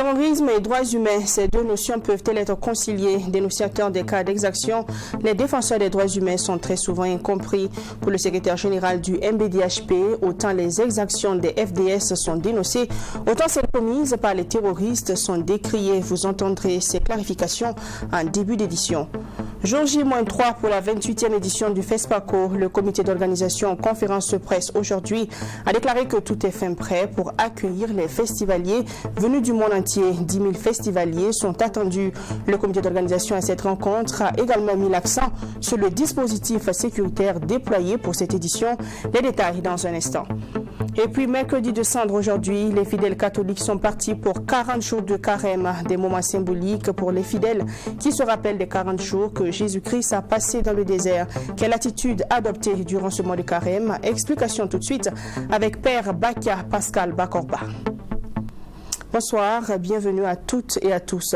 Terrorisme et droits humains, ces deux notions peuvent-elles être conciliées? Dénonciateurs des cas d'exaction, les défenseurs des droits humains sont très souvent incompris. Pour le secrétaire général du MBDHP, autant les exactions des FDS sont dénoncées, autant celles commises par les terroristes sont décriées. Vous entendrez ces clarifications en début d'édition. Jour J-3 pour la 28e édition du FESPACO, le comité d'organisation en conférence de presse aujourd'hui a déclaré que tout est fin prêt pour accueillir les festivaliers venus du monde entier. 10 000 festivaliers sont attendus. Le comité d'organisation à cette rencontre a également mis l'accent sur le dispositif sécuritaire déployé pour cette édition. Les détails dans un instant. Et puis mercredi de Cendre aujourd'hui, les fidèles catholiques sont partis pour 40 jours de carême, des moments symboliques pour les fidèles qui se rappellent des 40 jours que Jésus-Christ a passé dans le désert. Quelle attitude adopter durant ce mois de carême? Explication tout de suite avec Père Bakia Pascal Bakorba. Bonsoir, bienvenue à toutes et à tous.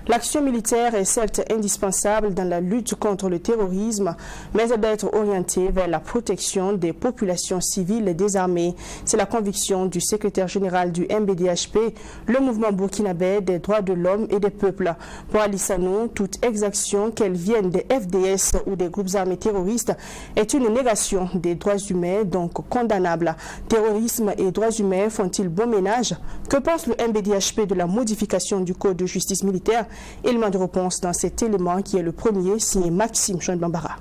L'action militaire est certes indispensable dans la lutte contre le terrorisme, mais elle doit être orientée vers la protection des populations civiles et désarmées. C'est la conviction du secrétaire général du MBDHP, le mouvement burkinabé des droits de l'homme et des peuples. Pour Ali Sanou, toute exaction, qu'elle vienne des FDS ou des groupes armés terroristes, est une négation des droits humains, donc condamnable. Terrorisme et droits humains font-ils bon ménage? Que pense le MBDHP de la modification du code de justice militaire? Élément de réponse dans cet élément qui est le premier, signé Maxime Jean-Bambara.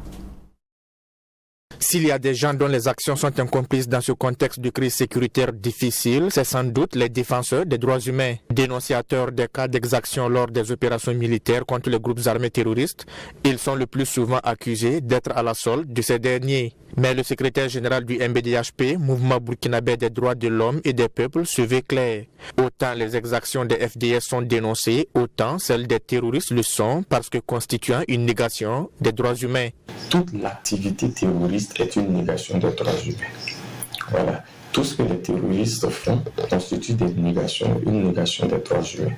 S'il y a des gens dont les actions sont incomplices dans ce contexte de crise sécuritaire difficile, c'est sans doute les défenseurs des droits humains, dénonciateurs des cas d'exaction lors des opérations militaires contre les groupes armés terroristes. Ils sont le plus souvent accusés d'être à la solde de ces derniers. Mais le secrétaire général du MBDHP, mouvement burkinabé des droits de l'homme et des peuples, se veut clair. Autant les exactions des FDS sont dénoncées, autant celles des terroristes le sont parce que constituant une négation des droits humains. Toute l'activité terroriste est une négation des droits humains. Voilà. Tout ce que les terroristes font constitue une négation des droits humains.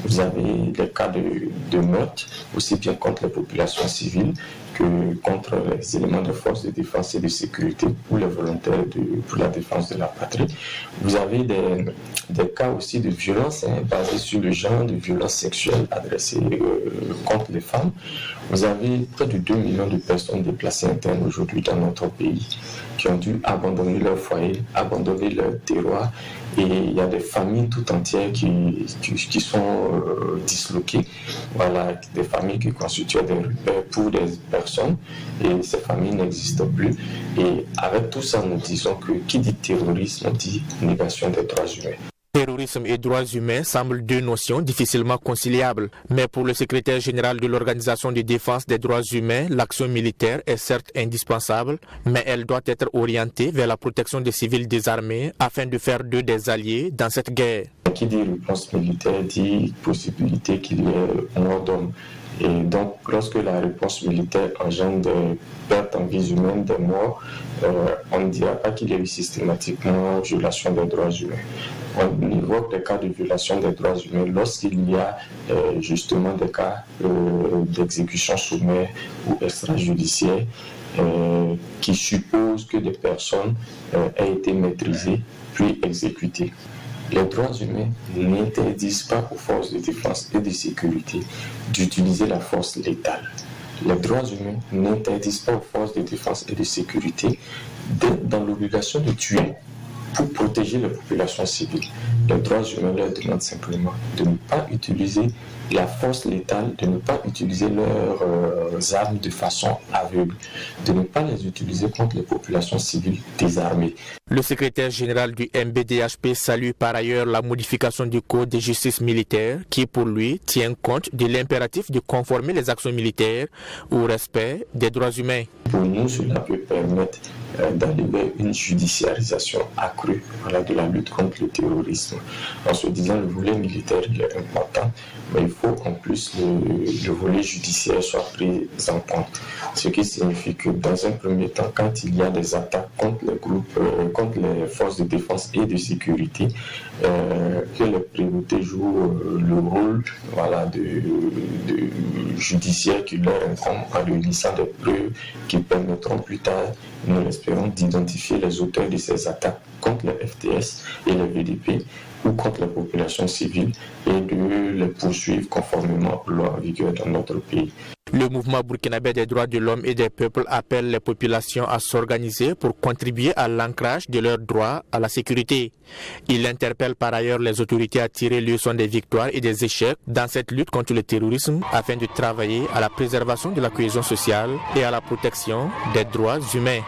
Vous avez les cas de meurtre, aussi bien contre les populations civiles que contre les éléments de force de défense et de sécurité ou les volontaires pour la défense de la patrie. Vous avez des cas aussi de violence basées sur le genre, de violences sexuelles adressées contre les femmes. Vous avez près de 2 millions de personnes déplacées internes aujourd'hui dans notre pays qui ont dû abandonner leur foyer, abandonner leur terroir. Et il y a des familles tout entières qui sont disloquées. Voilà, des familles qui constituaient des repères pour des personnes et ces familles n'existent plus. Et avec tout ça, nous disons que qui dit terrorisme dit négation des droits humains. Terrorisme et droits humains semblent deux notions difficilement conciliables. Mais pour le secrétaire général de l'Organisation de défense des droits humains, l'action militaire est certes indispensable, mais elle doit être orientée vers la protection des civils désarmés afin de faire d'eux des alliés dans cette guerre. Qui dit réponse militaire dit possibilité qu'il y ait mort d'homme. Et donc, lorsque la réponse militaire engendre des pertes en vies humaines, des morts, on ne dira pas qu'il y a eu systématiquement violation des droits humains. On évoque des cas de violation des droits humains lorsqu'il y a justement des cas d'exécution sommaire ou extrajudiciaire qui supposent que des personnes aient été maîtrisées puis exécutées. Les droits humains n'interdisent pas aux forces de défense et de sécurité d'utiliser la force létale. Les droits humains n'interdisent pas aux forces de défense et de sécurité d'être dans l'obligation de tuer pour protéger les populations civiles. Les droits humains leur demandent simplement de ne pas utiliser la force létale, de ne pas utiliser leurs armes de façon aveugle, de ne pas les utiliser contre les populations civiles désarmées. Le secrétaire général du MBDHP salue par ailleurs la modification du code de justice militaire qui, pour lui, tient compte de l'impératif de conformer les actions militaires au respect des droits humains. Pour nous, cela peut permettre d'aller vers une judiciarisation accrue de la lutte contre le terrorisme. En se disant le volet militaire il est important, mais il faut en plus le volet judiciaire soit pris en compte. Ce qui signifie que dans un premier temps, quand il y a des attaques contre les groupes, contre les forces de défense et de sécurité, que les priorités jouent le rôle de judiciaire qui leur incombe en réunissant des preuves qui permettront plus tard, nous l'espérons, d'identifier les auteurs de ces attaques contre les FDS et les VDP ou contre les populations civiles et de les poursuivre conformément aux lois en vigueur dans notre pays. Le mouvement burkinabé des droits de l'homme et des peuples appelle les populations à s'organiser pour contribuer à l'ancrage de leurs droits à la sécurité. Il interpelle par ailleurs les autorités à tirer les leçons des victoires et des échecs dans cette lutte contre le terrorisme afin de travailler à la préservation de la cohésion sociale et à la protection des droits humains.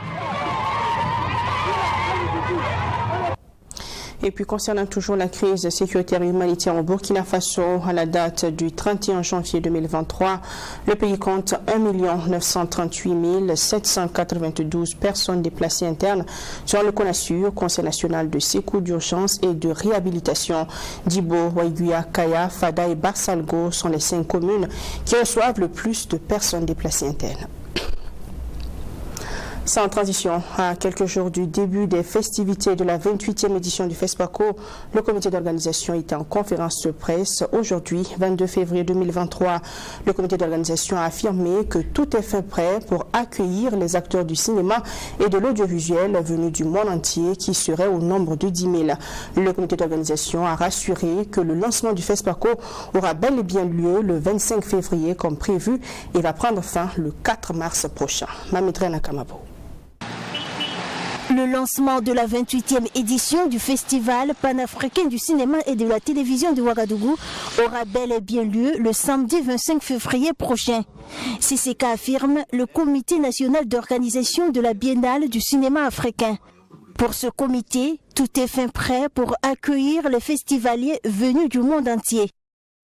Et puis concernant toujours la crise sécuritaire et humanitaire au Burkina Faso, à la date du 31 janvier 2023, le pays compte 1 938 792 personnes déplacées internes sur le CONASUR, Conseil national de secours d'urgence et de réhabilitation. Dibo, Waiguya, Kaya, Fada et Barsalgo sont les 5 communes qui reçoivent le plus de personnes déplacées internes. Sans transition, à quelques jours du début des festivités de la 28e édition du FESPACO, le comité d'organisation est en conférence de presse aujourd'hui, 22 février 2023. Le comité d'organisation a affirmé que tout est fait prêt pour accueillir les acteurs du cinéma et de l'audiovisuel venus du monde entier qui seraient au nombre de 10 000. Le comité d'organisation a rassuré que le lancement du FESPACO aura bel et bien lieu le 25 février comme prévu et va prendre fin le 4 mars prochain. Mamitra Nakamabo. Le lancement de la 28e édition du Festival panafricain du cinéma et de la télévision de Ouagadougou aura bel et bien lieu le samedi 25 février prochain. C'est ce qu'affirme le Comité national d'organisation de la Biennale du cinéma africain. Pour ce comité, tout est fin prêt pour accueillir les festivaliers venus du monde entier.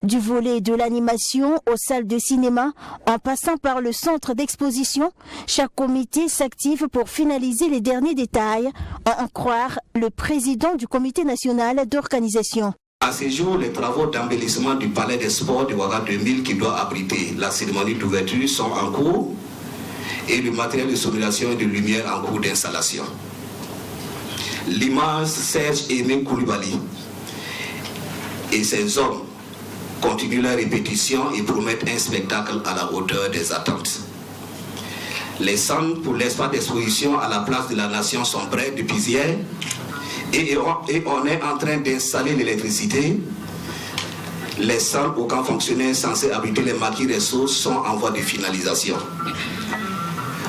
Du volet de l'animation aux salles de cinéma, en passant par le centre d'exposition, chaque comité s'active pour finaliser les derniers détails, à en croire le président du comité national d'organisation. À ce jour, les travaux d'embellissement du palais des sports de Ouaga 2000 qui doit abriter la cérémonie d'ouverture sont en cours et le matériel de sonorisation et de lumière en cours d'installation. L'image Serge Aimé Koulibaly et ses hommes continuent leur répétition et promettent un spectacle à la hauteur des attentes. Les centres pour l'espace d'exposition à la place de la Nation sont prêts depuis hier et on est en train d'installer l'électricité. Les salles au camp fonctionnel censés abriter les maquis ressources sont en voie de finalisation.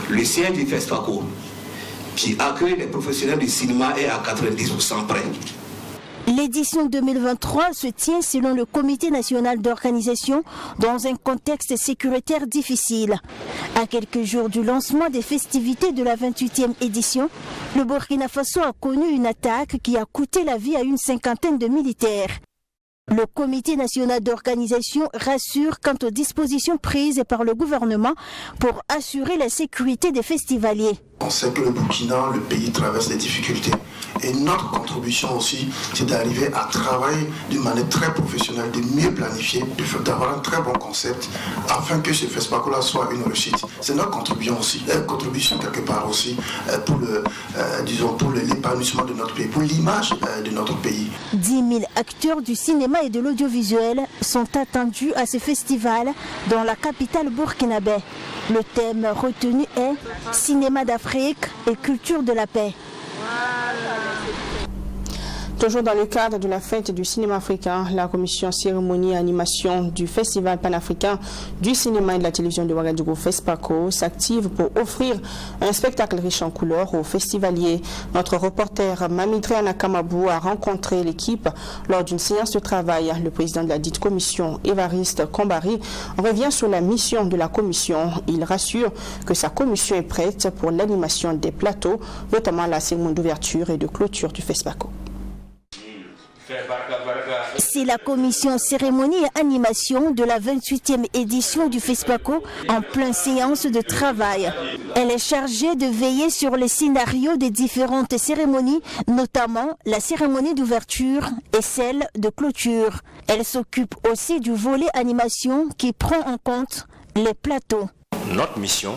Le siège du FESPACO, qui accueille les professionnels du cinéma, est à 90% prêt. L'édition 2023 se tient selon le Comité national d'organisation dans un contexte sécuritaire difficile. À quelques jours du lancement des festivités de la 28e édition, le Burkina Faso a connu une attaque qui a coûté la vie à une 50aine de militaires. Le Comité national d'organisation rassure quant aux dispositions prises par le gouvernement pour assurer la sécurité des festivaliers. On sait que le Burkina, le pays, traverse des difficultés. Et notre contribution aussi, c'est d'arriver à travailler d'une manière très professionnelle, de mieux planifier, d'avoir un très bon concept, afin que ce FESPACO-là soit une réussite. C'est notre contribution aussi, une contribution quelque part aussi pour l'épanouissement de notre pays, pour l'image de notre pays. 10 000 acteurs du cinéma et de l'audiovisuel sont attendus à ce festival dans la capitale burkinabé. Le thème retenu est « Cinéma d'Afrique et culture de la paix ». Toujours dans le cadre de la fête du cinéma africain, la commission cérémonie et animation du Festival panafricain du cinéma et de la télévision de Ouagadougou FESPACO s'active pour offrir un spectacle riche en couleurs aux festivaliers. Notre reporter Mamitra Nakamabou a rencontré l'équipe lors d'une séance de travail. Le président de la dite commission, Évariste Kombari, revient sur la mission de la commission. Il rassure que sa commission est prête pour l'animation des plateaux, notamment la cérémonie d'ouverture et de clôture du FESPACO. C'est la commission cérémonie et animation de la 28e édition du FESPACO en pleine séance de travail. Elle est chargée de veiller sur les scénarios des différentes cérémonies, notamment la cérémonie d'ouverture et celle de clôture. Elle s'occupe aussi du volet animation qui prend en compte les plateaux. Notre mission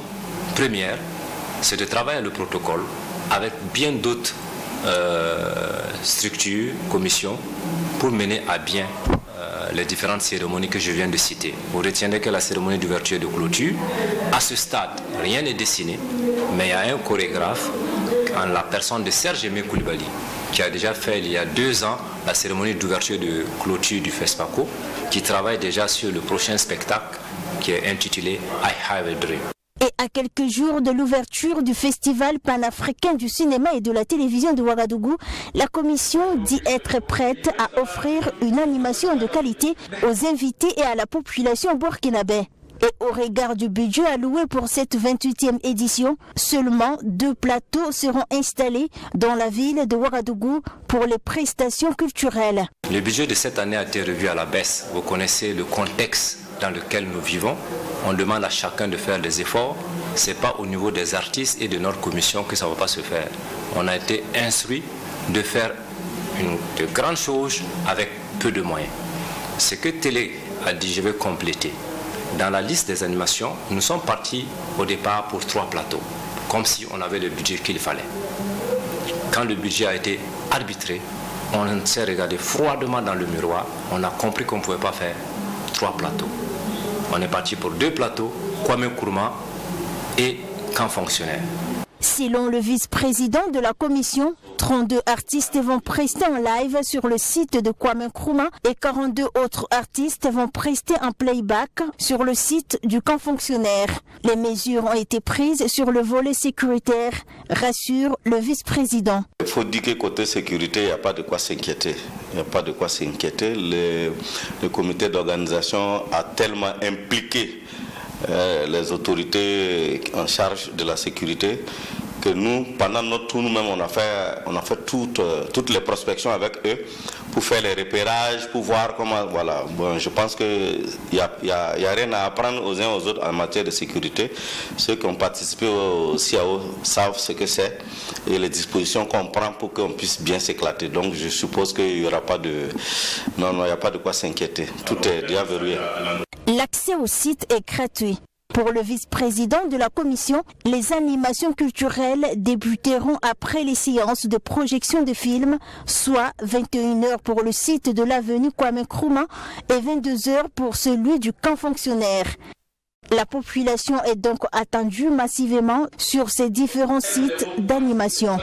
première, c'est de travailler le protocole avec bien d'autres structures, commissions, pour mener à bien les différentes cérémonies que je viens de citer. Vous retiendrez que la cérémonie d'ouverture et de clôture, à ce stade, rien n'est dessiné, mais il y a un chorégraphe en la personne de Serge Aimé Koulibaly qui a déjà fait il y a 2 ans la cérémonie d'ouverture de clôture du FESPACO, qui travaille déjà sur le prochain spectacle qui est intitulé I Have a Dream. Et à quelques jours de l'ouverture du Festival panafricain du cinéma et de la télévision de Ouagadougou, la commission dit être prête à offrir une animation de qualité aux invités et à la population burkinabé. Et au regard du budget alloué pour cette 28e édition, seulement 2 plateaux seront installés dans la ville de Ouagadougou pour les prestations culturelles. Le budget de cette année a été revu à la baisse. Vous connaissez le contexte dans lequel nous vivons. On demande à chacun de faire des efforts. Ce n'est pas au niveau des artistes et de notre commission que ça ne va pas se faire. On a été instruit de faire de grandes choses avec peu de moyens. Ce que Télé a dit, je vais compléter. Dans la liste des animations, nous sommes partis au départ pour 3 plateaux, comme si on avait le budget qu'il fallait. Quand le budget a été arbitré, on s'est regardé froidement dans le miroir, on a compris qu'on ne pouvait pas faire 3 plateaux. On est parti pour 2 plateaux, Kwame Nkrumah et Camp Fonctionnaire. Selon le vice-président de la commission, 32 artistes vont prester en live sur le site de Kwame Nkrumah et 42 autres artistes vont prester en playback sur le site du camp fonctionnaire. Les mesures ont été prises sur le volet sécuritaire, rassure le vice-président. Il faut dire que côté sécurité, il n'y a pas de quoi s'inquiéter. Il n'y a pas de quoi s'inquiéter. Le comité d'organisation a tellement impliqué les autorités en charge de la sécurité que nous, pendant notre tour, nous-mêmes, on a fait toutes les prospections avec eux pour faire les repérages, pour voir comment, voilà. Bon, je pense qu'il n'y a rien à apprendre aux uns aux autres en matière de sécurité. Ceux qui ont participé au CIAO savent ce que c'est et les dispositions qu'on prend pour qu'on puisse bien s'éclater. Donc je suppose qu'il n'y aura pas de... Non, il n'y a pas de quoi s'inquiéter. Tout est déjà verrouillé. L'accès au site est gratuit. Pour le vice-président de la commission, les animations culturelles débuteront après les séances de projection de films, soit 21h pour le site de l'avenue Kwame Nkrumah et 22h pour celui du camp fonctionnaire. La population est donc attendue massivement sur ces différents sites d'animation.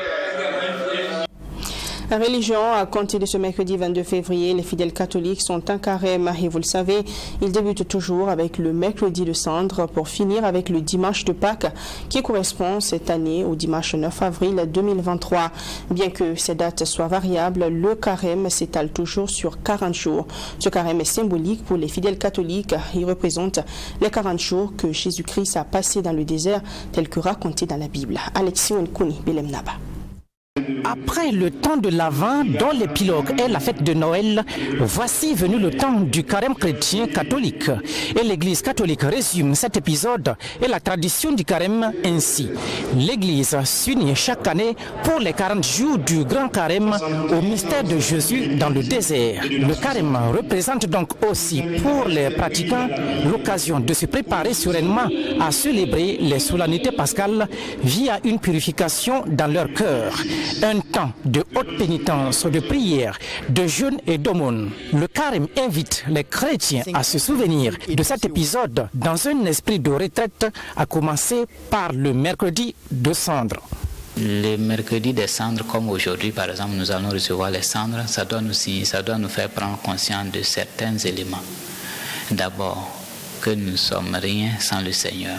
La religion, à compter de ce mercredi 22 février, les fidèles catholiques sont en carême et vous le savez, ils débutent toujours avec le mercredi de Cendre pour finir avec le dimanche de Pâques qui correspond cette année au dimanche 9 avril 2023. Bien que ces dates soient variables, le carême s'étale toujours sur 40 jours. Ce carême est symbolique pour les fidèles catholiques. Il représente les 40 jours que Jésus-Christ a passés dans le désert, tel que raconté dans la Bible. Alexis Nkouni, Belem Naba. Après le temps de l'Avent, dont l'épilogue est la fête de Noël, voici venu le temps du carême chrétien catholique. Et l'Église catholique résume cet épisode et la tradition du carême ainsi. L'Église s'unit chaque année pour les 40 jours du grand carême au mystère de Jésus dans le désert. Le carême représente donc aussi pour les pratiquants l'occasion de se préparer sereinement à célébrer les solennités pascales via une purification dans leur cœur. Un temps de haute pénitence, de prière, de jeûne et d'aumône. Le carême invite les chrétiens à se souvenir de cet épisode dans un esprit de retraite, à commencer par le mercredi de Cendre. Le mercredi des cendres, comme aujourd'hui par exemple, nous allons recevoir les cendres, ça doit nous faire prendre conscience de certains éléments. D'abord, que nous ne sommes rien sans le Seigneur.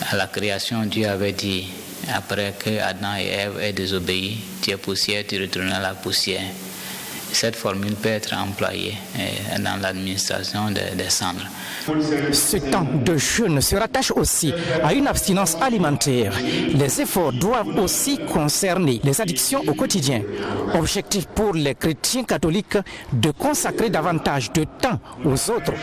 À la création, Dieu avait dit, après que Adam et Ève aient désobéi, tu es poussière, tu retourneras à la poussière. Cette formule peut être employée dans l'administration des cendres. Ce temps de jeûne se rattache aussi à une abstinence alimentaire. Les efforts doivent aussi concerner les addictions au quotidien. Objectif pour les chrétiens catholiques de consacrer davantage de temps aux autres.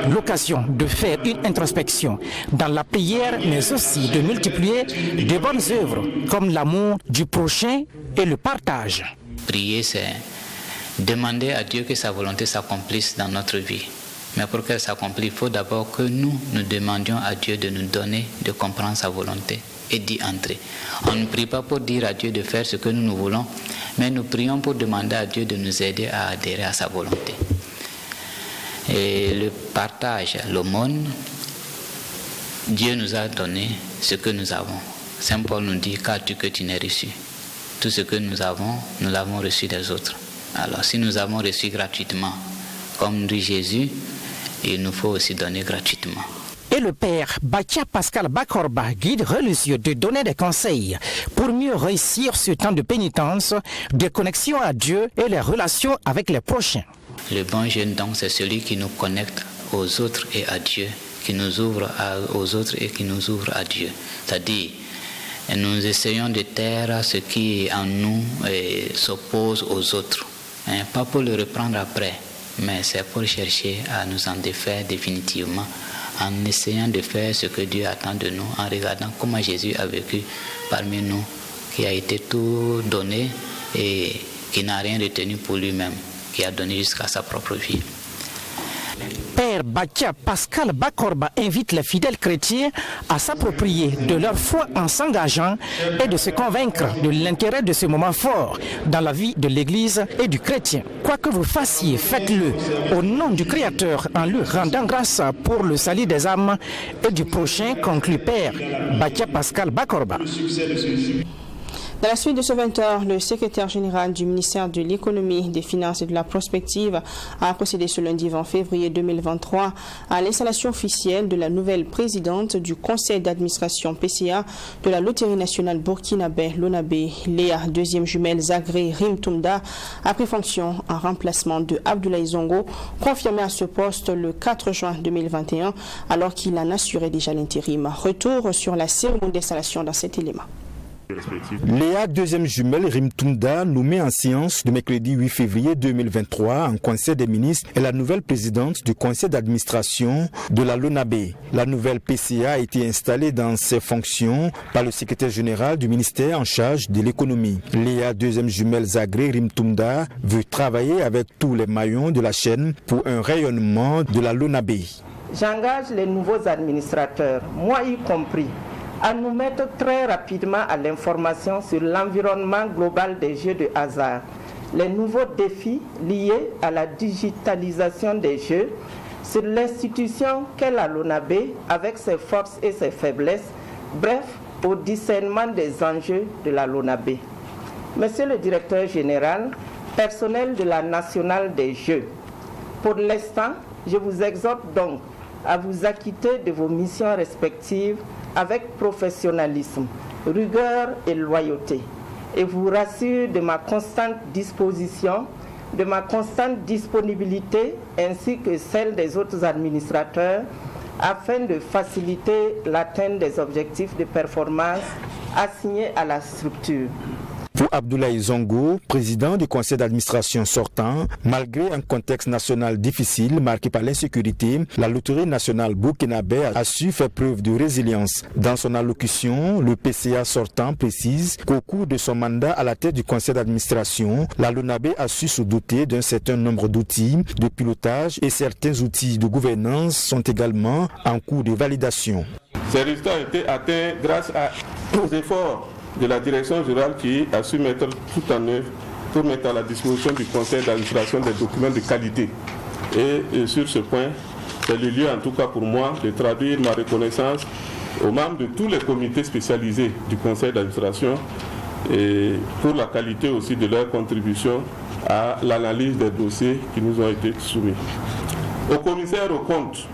L'occasion de faire une introspection dans la prière, mais aussi de multiplier de bonnes œuvres comme l'amour du prochain et le partage. Prier, c'est demander à Dieu que sa volonté s'accomplisse dans notre vie. Mais pour qu'elle s'accomplisse, il faut d'abord que nous demandions à Dieu de nous donner, de comprendre sa volonté et d'y entrer. On ne prie pas pour dire à Dieu de faire ce que nous voulons, mais nous prions pour demander à Dieu de nous aider à adhérer à sa volonté. Et le partage, l'aumône, Dieu nous a donné ce que nous avons. Saint Paul nous dit, qu'as-tu que tu n'aies reçu? Tout ce que nous l'avons reçu des autres. Alors si nous avons reçu gratuitement, comme dit Jésus, il nous faut aussi donner gratuitement. Et le père Bakia Pascal Bakorba, guide religieux, de donner des conseils pour mieux réussir ce temps de pénitence, de connexion à Dieu et les relations avec les prochains. Le bon jeûne, donc, c'est celui qui nous connecte aux autres et à Dieu, qui nous ouvre aux autres et qui nous ouvre à Dieu. C'est-à-dire, nous essayons de taire ce qui en nous s'oppose aux autres. Pas pour le reprendre après, mais c'est pour chercher à nous en défaire définitivement, en essayant de faire ce que Dieu attend de nous, en regardant comment Jésus a vécu parmi nous, qui a été tout donné et qui n'a rien retenu pour lui-même, qui a donné jusqu'à sa propre vie. Père Bakia Pascal Bakorba invite les fidèles chrétiens à s'approprier de leur foi en s'engageant et de se convaincre de l'intérêt de ce moment fort dans la vie de l'Église et du chrétien. Quoi que vous fassiez, faites-le au nom du Créateur en lui rendant grâce pour le salut des âmes et du prochain, conclut Père Bakia Pascal Bakorba. Dans la suite de ce 20h, le secrétaire général du ministère de l'Économie, des Finances et de la Prospective a procédé ce lundi 20 février 2023 à l'installation officielle de la nouvelle présidente du conseil d'administration PCA de la Loterie nationale burkinabé Lonabé. Léa, deuxième jumelle Zagré Rimtoumda, a pris fonction en remplacement de Abdoulaye Zongo, confirmé à ce poste le 4 juin 2021 alors qu'il en assurait déjà l'intérim. Retour sur la cérémonie d'installation dans cet élément. Léa, deuxième jumelle Rimtoumda, nommée en séance le mercredi 8 février 2023 en conseil des ministres, est la nouvelle présidente du conseil d'administration de la Lonabé. La nouvelle PCA a été installée dans ses fonctions par le secrétaire général du ministère en charge de l'économie. Léa, deuxième jumelle Zagré Rimtoumda, veut travailler avec tous les maillons de la chaîne pour un rayonnement de la Lonabé. J'engage les nouveaux administrateurs, moi y compris, à nous mettre très rapidement à l'information sur l'environnement global des jeux de hasard, les nouveaux défis liés à la digitalisation des jeux, sur l'institution qu'est la Lonabé avec ses forces et ses faiblesses, bref, au discernement des enjeux de la Lonabé. Monsieur le directeur général, personnel de la Nationale des Jeux, pour l'instant, je vous exhorte donc à vous acquitter de vos missions respectives avec professionnalisme, rigueur et loyauté, et vous rassure de ma constante disposition, de ma constante disponibilité ainsi que celle des autres administrateurs afin de faciliter l'atteinte des objectifs de performance assignés à la structure. Pour Abdoulaye Zongo, président du conseil d'administration sortant, malgré un contexte national difficile marqué par l'insécurité, la Loterie nationale burkinabé a su faire preuve de résilience. Dans son allocution, le PCA sortant précise qu'au cours de son mandat à la tête du conseil d'administration, la Lonabé a su se doter d'un certain nombre d'outils de pilotage et certains outils de gouvernance sont également en cours de validation. Ces résultats ont été atteints grâce aux efforts de la direction générale qui a su mettre tout en œuvre pour mettre à la disposition du conseil d'administration des documents de qualité. Et sur ce point, c'est le lieu en tout cas pour moi de traduire ma reconnaissance aux membres de tous les comités spécialisés du conseil d'administration et pour la qualité aussi de leur contribution à l'analyse des dossiers qui nous ont été soumis. Au commissaire aux comptes,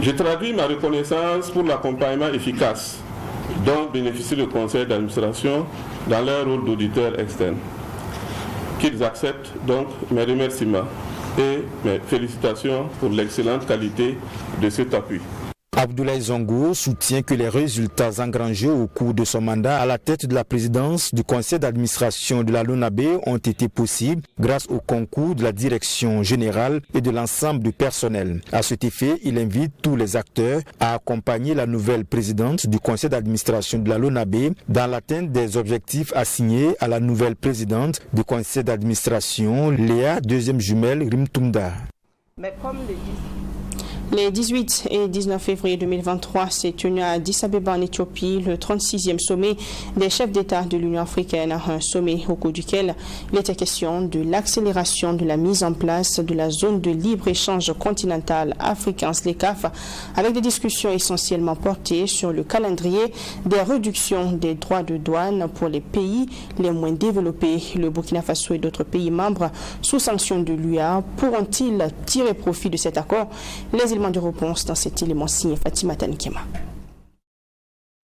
je traduis ma reconnaissance pour l'accompagnement efficace dont bénéficie le conseil d'administration dans leur rôle d'auditeur externe. Qu'ils acceptent donc mes remerciements et mes félicitations pour l'excellente qualité de cet appui. Abdoulaye Zongo soutient que les résultats engrangés au cours de son mandat à la tête de la présidence du conseil d'administration de la Lonabé ont été possibles grâce au concours de la direction générale et de l'ensemble du personnel. À cet effet, il invite tous les acteurs à accompagner la nouvelle présidente du conseil d'administration de la Lonabé dans l'atteinte des objectifs assignés à la nouvelle présidente du conseil d'administration, Léa, deuxième jumelle Rimtoumda. Mais comme le dit Les 18 et 19 février 2023 s'est tenu à Addis Abeba en Éthiopie le 36e sommet des chefs d'État de l'Union africaine, un sommet au cours duquel il était question de l'accélération de la mise en place de la zone de libre-échange continentale africaine ZLECAf, avec des discussions essentiellement portées sur le calendrier des réductions des droits de douane pour les pays les moins développés. Le Burkina Faso et d'autres pays membres sous sanction de l'UA pourront-ils tirer profit de cet accord? Les éléments de réponse dans cet élément signé Fatima Tankema.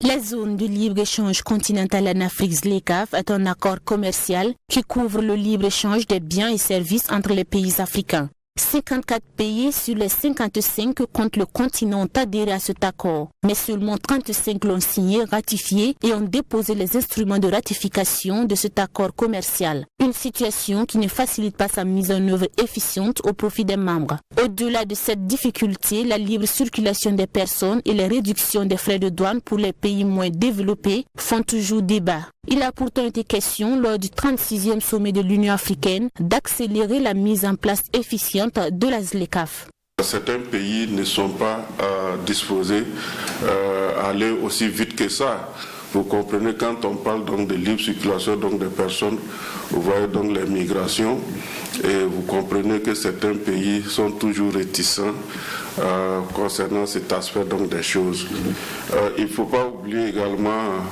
La zone de libre-échange continentale en Afrique ZLECAf est un accord commercial qui couvre le libre-échange des biens et services entre les pays africains. 54 pays sur les 55 contre le continent ont adhéré à cet accord, mais seulement 35 l'ont signé, ratifié et ont déposé les instruments de ratification de cet accord commercial. Une situation qui ne facilite pas sa mise en œuvre efficiente au profit des membres. Au-delà de cette difficulté, la libre circulation des personnes et les réductions des frais de douane pour les pays moins développés font toujours débat. Il a pourtant été question lors du 36e sommet de l'Union africaine d'accélérer la mise en place efficiente de la ZLECAf. Certains pays ne sont pas disposés à aller aussi vite que ça. Vous comprenez, quand on parle donc de libre circulation donc des personnes, vous voyez donc les migrations, et vous comprenez que certains pays sont toujours réticents concernant cet aspect donc des choses. Il ne faut pas oublier également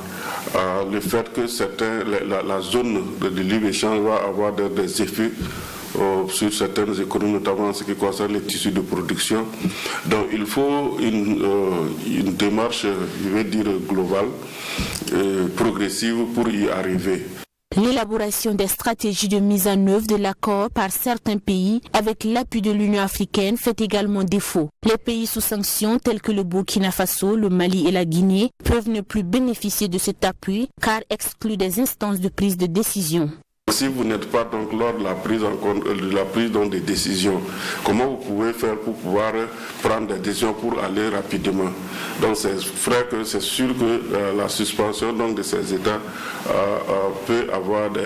le fait que la zone de libre-échange va avoir des effets sur certaines économies, notamment en ce qui concerne les tissus de production. Donc il faut une démarche, je vais dire, globale, progressive pour y arriver. L'élaboration des stratégies de mise en œuvre de l'accord par certains pays avec l'appui de l'Union africaine fait également défaut. Les pays sous sanctions tels que le Burkina Faso, le Mali et la Guinée peuvent ne plus bénéficier de cet appui car exclus des instances de prise de décision. Si vous n'êtes pas donc lors de la prise en compte de la prise donc des décisions, comment vous pouvez faire pour pouvoir prendre des décisions pour aller rapidement? Donc c'est vrai que c'est sûr que la suspension donc de ces États peut avoir des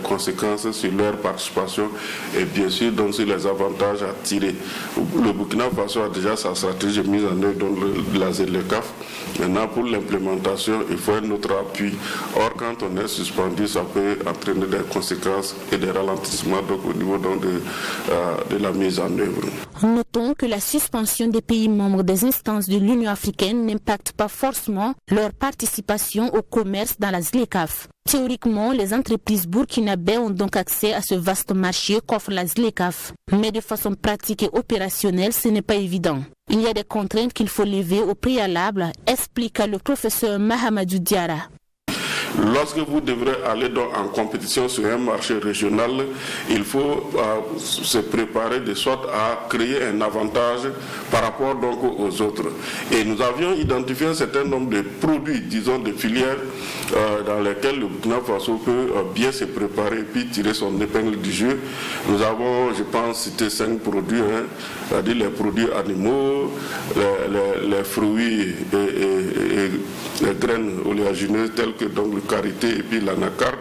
conséquences sur leur participation et bien sûr donc sur les avantages à tirer. Le Burkina Faso a déjà sa stratégie mise en œuvre dans la ZLECAf. Maintenant pour l'implémentation il faut un autre appui. Or quand on est suspendu ça peut entraîner des conséquences et des ralentissements donc, au niveau donc, de la mise en œuvre. Notons que la suspension des pays membres des instances de l'Union africaine n'impacte pas forcément leur participation au commerce dans la ZLECAf. Théoriquement, les entreprises burkinabées ont donc accès à ce vaste marché qu'offre la ZLECAf. Mais de façon pratique et opérationnelle, ce n'est pas évident. Il y a des contraintes qu'il faut lever au préalable, expliqua le professeur Mahamadou Diarra. Lorsque vous devrez aller donc en compétition sur un marché régional, il faut se préparer de sorte à créer un avantage par rapport donc aux autres. Et nous avions identifié un certain nombre de produits, disons de filières, dans lesquelles le Burkina Faso peut bien se préparer et puis tirer son épingle du jeu. Nous avons, je pense, cité 5 produits, c'est-à-dire les produits animaux, les fruits et les graines oléagineuses telles que donc le karité et puis l'anacarde.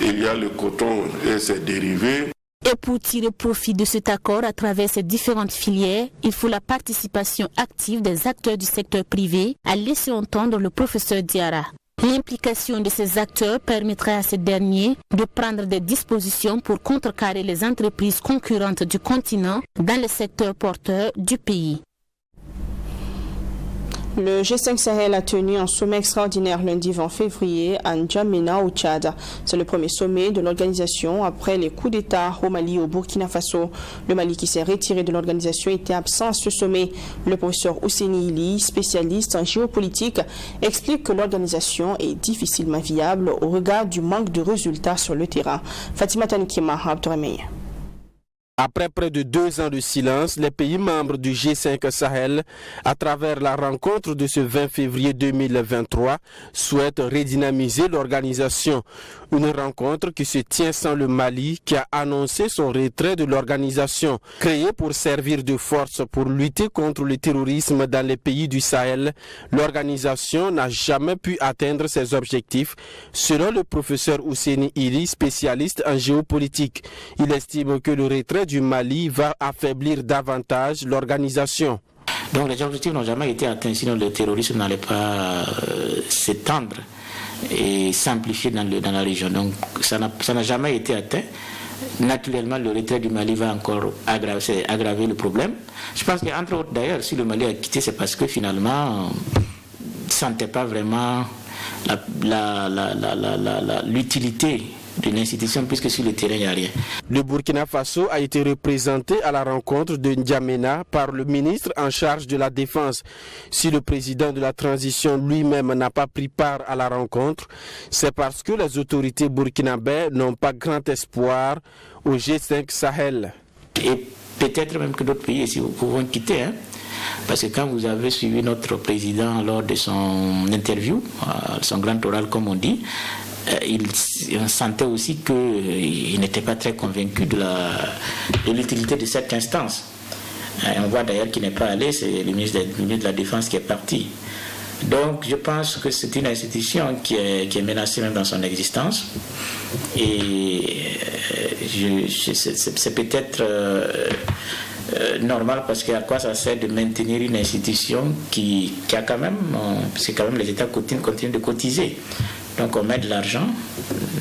Il y a le coton et ses dérivés. Et pour tirer profit de cet accord à travers ces différentes filières, il faut la participation active des acteurs du secteur privé, a laissé entendre le professeur Diarra. L'implication de ces acteurs permettrait à ces derniers de prendre des dispositions pour contrecarrer les entreprises concurrentes du continent dans les secteurs porteurs du pays. Le G5 Sahel a tenu un sommet extraordinaire lundi 20 février à N'Djamena au Tchad. C'est le premier sommet de l'organisation après les coups d'État au Mali et au Burkina Faso. Le Mali qui s'est retiré de l'organisation était absent à ce sommet. Le professeur Ousseini Ili, spécialiste en géopolitique, explique que l'organisation est difficilement viable au regard du manque de résultats sur le terrain. Fatima Tankema, Abdourahmane. Après près de 2 ans de silence, les pays membres du G5 Sahel, à travers la rencontre de ce 20 février 2023, souhaitent redynamiser l'organisation. Une rencontre qui se tient sans le Mali, qui a annoncé son retrait de l'organisation. Créée pour servir de force pour lutter contre le terrorisme dans les pays du Sahel, l'organisation n'a jamais pu atteindre ses objectifs, selon le professeur Ousseini Ili, spécialiste en géopolitique. Il estime que le retrait du Mali va affaiblir davantage l'organisation. Donc les objectifs n'ont jamais été atteints, sinon le terrorisme n'allait pas s'étendre et s'amplifier dans la région. Donc ça n'a jamais été atteint. Naturellement, le retrait du Mali va encore aggraver le problème. Je pense qu'entre autres, d'ailleurs, si le Mali a quitté, c'est parce que finalement, ne sentait pas vraiment l'utilité d'une institution, puisque sur le terrain, il n'y a rien. Le Burkina Faso a été représenté à la rencontre de N'Djamena par le ministre en charge de la Défense. Si le président de la transition lui-même n'a pas pris part à la rencontre, c'est parce que les autorités burkinabées n'ont pas grand espoir au G5 Sahel. Et peut-être même que d'autres pays ici pouvons quitter, parce que quand vous avez suivi notre président lors de son interview, son grand oral comme on dit, on sentait aussi qu'il n'était pas très convaincu de l'utilité de cette instance. On voit d'ailleurs qu'il n'est pas allé, c'est le ministre de la Défense qui est parti. Donc je pense que c'est une institution qui est menacée même dans son existence. Et c'est peut-être normal, parce qu'à quoi ça sert de maintenir une institution qui a quand même, parce que quand même les États continuent de cotiser. Donc on met de l'argent,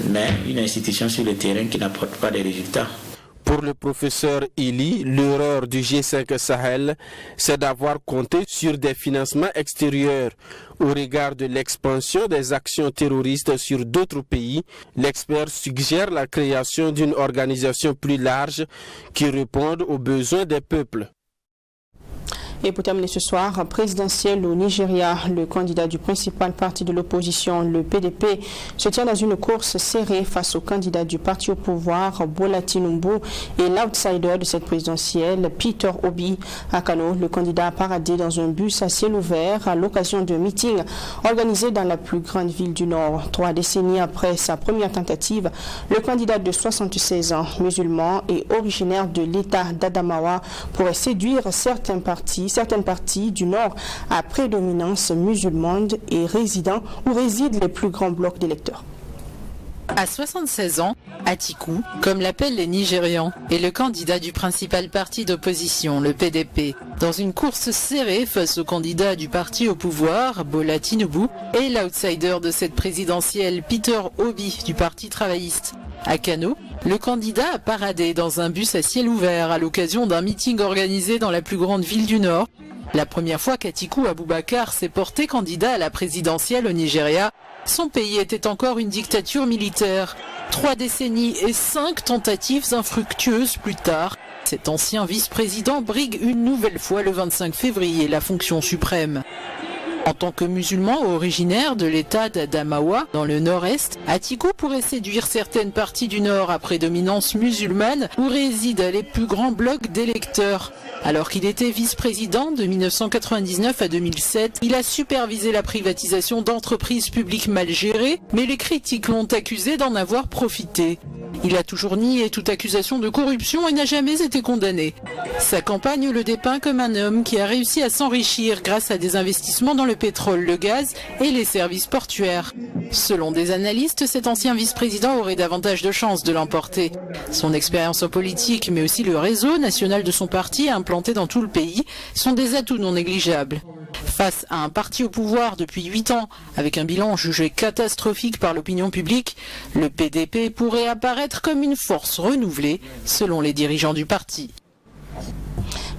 mais une institution sur le terrain qui n'apporte pas de résultats. Pour le professeur Ili, l'erreur du G5 Sahel, c'est d'avoir compté sur des financements extérieurs. Au regard de l'expansion des actions terroristes sur d'autres pays, l'expert suggère la création d'une organisation plus large qui réponde aux besoins des peuples. Et pour terminer ce soir, présidentiel au Nigeria, le candidat du principal parti de l'opposition, le PDP, se tient dans une course serrée face au candidat du parti au pouvoir, Bola Tinubu, et l'outsider de cette présidentielle, Peter Obi. À Kano, le candidat a paradé dans un bus à ciel ouvert à l'occasion d'un meeting organisé dans la plus grande ville du Nord. 3 décennies après sa première tentative, le candidat de 76 ans, musulman et originaire de l'État d'Adamawa, pourrait séduire certaines parties du Nord à prédominance musulmane et résident où résident les plus grands blocs d'électeurs. À 76 ans, Atiku, comme l'appellent les Nigérians, est le candidat du principal parti d'opposition, le PDP, dans une course serrée face au candidat du parti au pouvoir, Bola Tinubu, et l'outsider de cette présidentielle, Peter Obi, du parti travailliste. À Kano, le candidat a paradé dans un bus à ciel ouvert à l'occasion d'un meeting organisé dans la plus grande ville du Nord. La première fois qu'Atiku Abubakar s'est porté candidat à la présidentielle au Nigeria, son pays était encore une dictature militaire. 3 décennies et 5 tentatives infructueuses plus tard, cet ancien vice-président brigue une nouvelle fois le 25 février la fonction suprême. En tant que musulman originaire de l'État d'Adamawa, dans le nord-est, Atiku pourrait séduire certaines parties du nord à prédominance musulmane où résident les plus grands blocs d'électeurs. Alors qu'il était vice-président de 1999 à 2007, il a supervisé la privatisation d'entreprises publiques mal gérées, mais les critiques l'ont accusé d'en avoir profité. Il a toujours nié toute accusation de corruption et n'a jamais été condamné. Sa campagne le dépeint comme un homme qui a réussi à s'enrichir grâce à des investissements dans le pétrole, le gaz et les services portuaires. Selon des analystes, cet ancien vice-président aurait davantage de chances de l'emporter. Son expérience en politique, mais aussi le réseau national de son parti implanté dans tout le pays, sont des atouts non négligeables. Face à un parti au pouvoir depuis 8 ans, avec un bilan jugé catastrophique par l'opinion publique, le PDP pourrait apparaître comme une force renouvelée, selon les dirigeants du parti.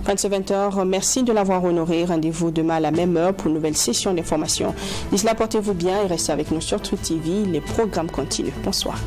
Fin de ce 20h, merci de l'avoir honoré. Rendez-vous demain à la même heure pour une nouvelle session d'information. D'ici là, portez-vous bien et restez avec nous sur Truth TV. Les programmes continuent. Bonsoir.